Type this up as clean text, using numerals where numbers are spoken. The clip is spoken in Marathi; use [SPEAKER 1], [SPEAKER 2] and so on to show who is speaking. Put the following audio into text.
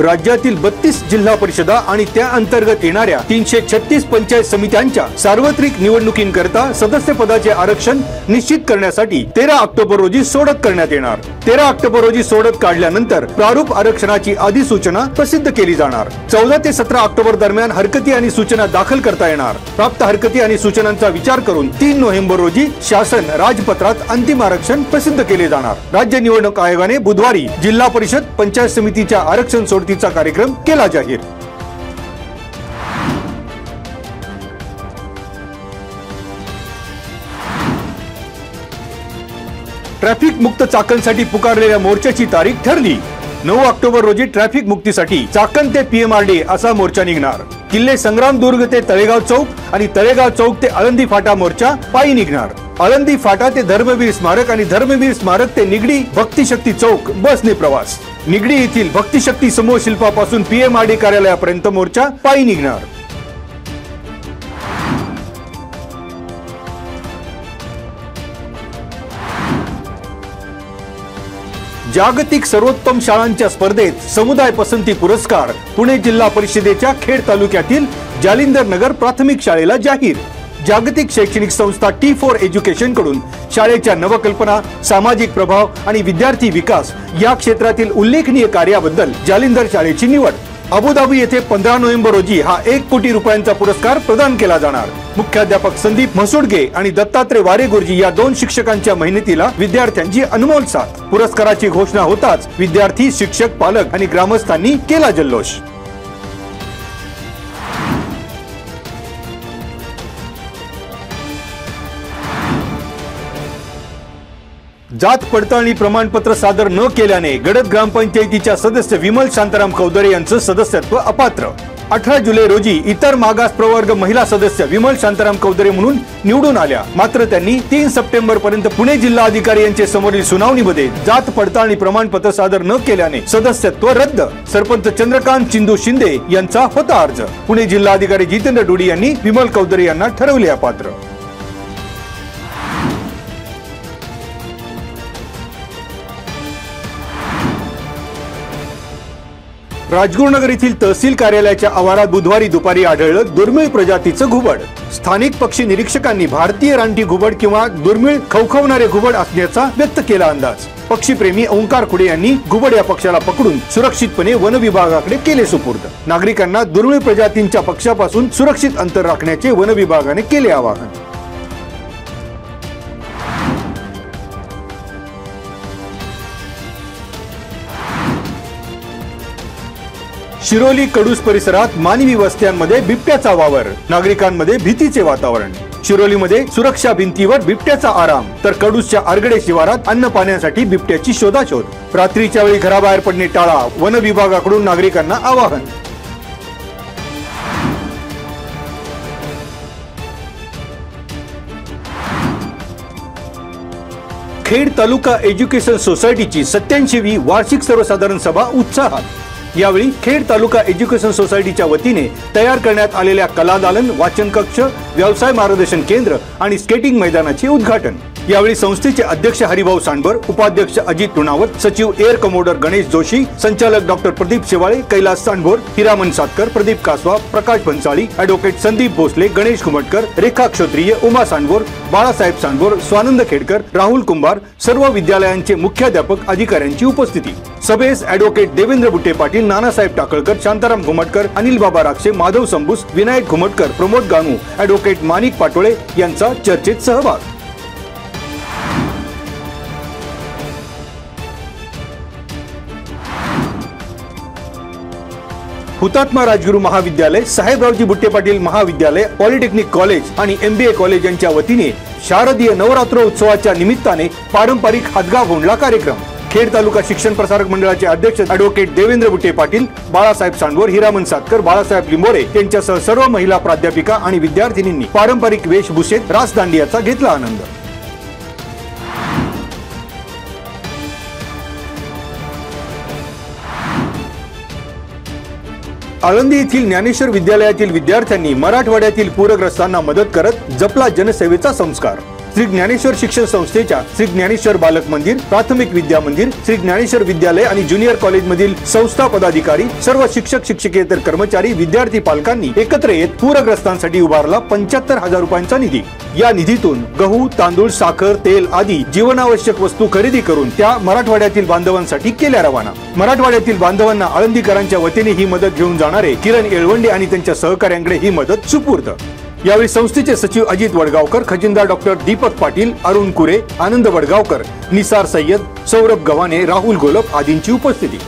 [SPEAKER 1] राज्यातील 32 जिल्हा परिषदा आणि त्या अंतर्गत येणाऱ्या 336 पंचायत समित्यांच्या सार्वत्रिक निवडणुकींकरता सदस्य पदाचे आरक्षण निश्चित करण्यासाठी 13 ऑक्टोबर रोजी सोडत करण्यात येणार। 13 ऑक्टोबर रोजी सोडत काढल्यानंतर प्रारूप आरक्षणाची अधिसूचना प्रसिद्ध केली जाणार। 14 ते 17 ऑक्टोबर दरम्यान हरकती आणि सूचना दाखल करता येणार। प्राप्त हरकती आणि सूचनांचा विचार करून 3 नोव्हेंबर रोजी शासन राजपत्रात अंतिम आरक्षण प्रसिद्ध केले जाणार। राज्य निवडणूक आयोगाने बुधवारी जिल्हा परिषद पंचायत समितीच्या आरक्षण सोडतीचा कार्यक्रम केला जाहीर। ट्रॅफिक मुक्त चाकणसाठी पुकारलेल्या मोर्चाची तारीख ठरली। 9 ऑक्टोबर रोजी ट्रॅफिक मुक्तीसाठी चाकण ते पीएमआरडी असा मोर्चा निघणार। किल्ले संग्रामदुर्ग ते तळेगाव चौक आणि तळेगाव चौक ते आळंदी फाटा मोर्चा पायी निघणार। आळंदी फाटा ते धर्मवीर स्मारक आणि धर्मवीर स्मारक ते निगडी भक्तिशक्ती चौक बसने प्रवास। निगडी येथील भक्तिशक्ती समूह शिल्पापासून पीएमआरडी कार्यालयापर्यंत मोर्चा पायी निघणार। जागतिक सर्वोत्तम शाळांच्या स्पर्धेत समुदाय पसंती पुरस्कार पुणे जिल्हा परिषदेच्या खेड तालुक्यातील जालिंदर नगर प्राथमिक शाळेला जाहीर। जागतिक शैक्षणिक संस्था T4 एज्युकेशन कडून शाळेच्या नवकल्पना, सामाजिक प्रभाव आणि विद्यार्थी विकास या क्षेत्रातील उल्लेखनीय कार्याबद्दल जालिंदर शाळेची निवड। अबुधाबी येथे 15 नोव्हेंबर रोजी हा 1 कोटी रुपयांचा पुरस्कार प्रदान केला जाणार। मुख्याध्यापक संदीप म्हसोडगे आणि दत्तात्रय वारेगुरुजी या 2 शिक्षकांच्या मेहनतीला विद्यार्थ्यांची अनमोल साथ। पुरस्काराची घोषणा होताच विद्यार्थी, शिक्षक, पालक आणि ग्रामस्थांनी केला जल्लोष। जात पडताळणी प्रमाणपत्र सादर न केल्याने गडद ग्रामपंचायतीच्या सदस्य विमल शांताराम कौदरे यांचं सदस्यत्व अपात्र। 18 जुलै रोजी इतर मागास प्रवर्ग महिला सदस्य विमल शांताराम कौदरे म्हणून निवडून आल्या। मात्र त्यांनी 3 सप्टेंबर पर्यंत पुणे जिल्हा अधिकारी यांचे समोरील सुनावणीमध्ये जात पडताळणी प्रमाणपत्र सादर न केल्याने सदस्यत्व रद्द। सरपंच चंद्रकांत चिंदू शिंदे यांचा होता अर्ज। पुणे जिल्हा अधिकारी जितेंद्र डुडी यांनी विमल कौदरे यांना ठरवले अपात्र। राजगुरुनगर येथील तहसील कार्यालयाच्या आवारात बुधवारी दुपारी आढळलं दुर्मिळ प्रजातीचं घुबड। स्थानिक पक्षी निरीक्षकांनी भारतीय रानटी घुबड किंवा दुर्मिळ खवखवणारे घुबड असण्याचा व्यक्त केला अंदाज। पक्षीप्रेमी ओंकार खुडे यांनी घुबड या पक्षाला पकडून सुरक्षितपणे वन विभागाकडे केले सुपूर्द। नागरिकांना दुर्मिळ प्रजातींच्या पक्षापासून सुरक्षित अंतर राखण्याचे वन विभागाने केले आवाहन। शिरोली कडूस परिसरात मानवी वस्त्यांमध्ये बिबट्याचा वावर, नागरिकांमध्ये भीतीचे वातावरण। शिरोलीमध्ये सुरक्षा भिंतीवर बिबट्याचा आराम तर कडूसच्या आरगडे शिवारात अन्न पाण्यासाठी बिबट्याची शोधाशोध। रात्रीच्या वेळी घराबाहेर पडणे टाळा, वन विभागाकडून नागरिकांना आवाहन। खेड तालुका एज्युकेशन सोसायटीची 87वी वार्षिक सर्वसाधारण सभा उत्साहात। यावेळी खेड तालुका एज्युकेशन सोसायटीच्या वतीने तयार करण्यात आलेल्या कलादालन, वाचन कक्ष, व्यवसाय मार्गदर्शन केंद्र आणि स्केटिंग मैदानाचे उद्घाटन। यावेळी संस्थेचे अध्यक्ष हरिभाऊ सांडवर, उपाध्यक्ष अजित टुणावत, सचिव एअर कमोडर गणेश जोशी, संचालक डॉक्टर प्रदीप शेवाळे, कैलास सांडभोर, हिरामन सातकर, प्रदीप कासवा, प्रकाश भन्साळी, ॲडव्होकेट संदीप भोसले, गणेश घुमटकर, रेखा क्षत्रिय, उमा सांडभोर, बाळासाहेब सांडभोर, स्वानंद खेडकर, राहुल कुंभार, सर्व विद्यालयांचे मुख्याध्यापक अधिकाऱ्यांची उपस्थिती। सभेस ॲडव्होकेट देवेंद्र बुट्टे पाटील, नानासाहेब टाकळकर, शांताराम घुमटकर, अनिल बाबा राक्षे, माधव संबूस, विनायक घुमटकर, प्रमोद गानू, ॲडव्होकेट माणिक पाटोळे यांचा चर्चेत सहभाग। हुतात्मा राजगुरू महाविद्यालय, साहेबरावजी बुट्टे पाटील महाविद्यालय, पॉलिटेक्निक कॉलेज आणि MBA कॉलेज यांच्या वतीने शारदीय नवरात्र उत्सवाच्या निमित्ताने पारंपरिक हातगा भोंडला कार्यक्रम। खेड तालुका शिक्षण प्रसारक मंडळाचे अध्यक्ष ॲडव्होकेट देवेंद्र बुट्टे पाटील, बाळासाहेब सांडभोर, हिरामन सातकर, बाळासाहेब लिंबोरे यांच्यासह सर्व महिला प्राध्यापिका आणि विद्यार्थिनींनी पारंपरिक वेशभूषेत रास दांडियाचा घेतला आनंद। आळंदी येथील ज्ञानेश्वर विद्यालयातील विद्यार्थ्यांनी मराठवाड्यातील पूरग्रस्तांना मदत करत जपला जनसेवेचा संस्कार। श्री ज्ञानेश्वर शिक्षण संस्थेच्या श्री ज्ञानेश्वर बालक मंदिर, प्राथमिक विद्या मंदिर, श्री ज्ञानेश्वर विद्यालय आणि ज्युनियर कॉलेज मधील संस्था पदाधिकारी, सर्व शिक्षक शिक्षकेतर कर्मचारी, विद्यार्थी पालकांनी एकत्र येत पूरग्रस्तांसाठी उभारला 75,000 रुपयांचा निधी। या निधीतून गहू, तांदूळ, साखर, तेल आदी जीवनावश्यक वस्तू खरेदी करून त्या मराठवाड्यातील बांधवांसाठी केल्या रवाना। मराठवाड्यातील बांधवांना आळंदीकरांच्या वतीने ही मदत घेऊन जाणारे किरण येळवंडे आणि त्यांच्या सहकाऱ्यांकडे ही मदत सुपूर्द। यावेळी संस्थेचे सचिव अजित वडगावकर, खजिनदार डॉक्टर दीपक पाटील, अरुण कुरे, आनंद वडगावकर, निसार सय्यद, सौरभ गव्हाणे, राहुल गोलप आदींची उपस्थिती।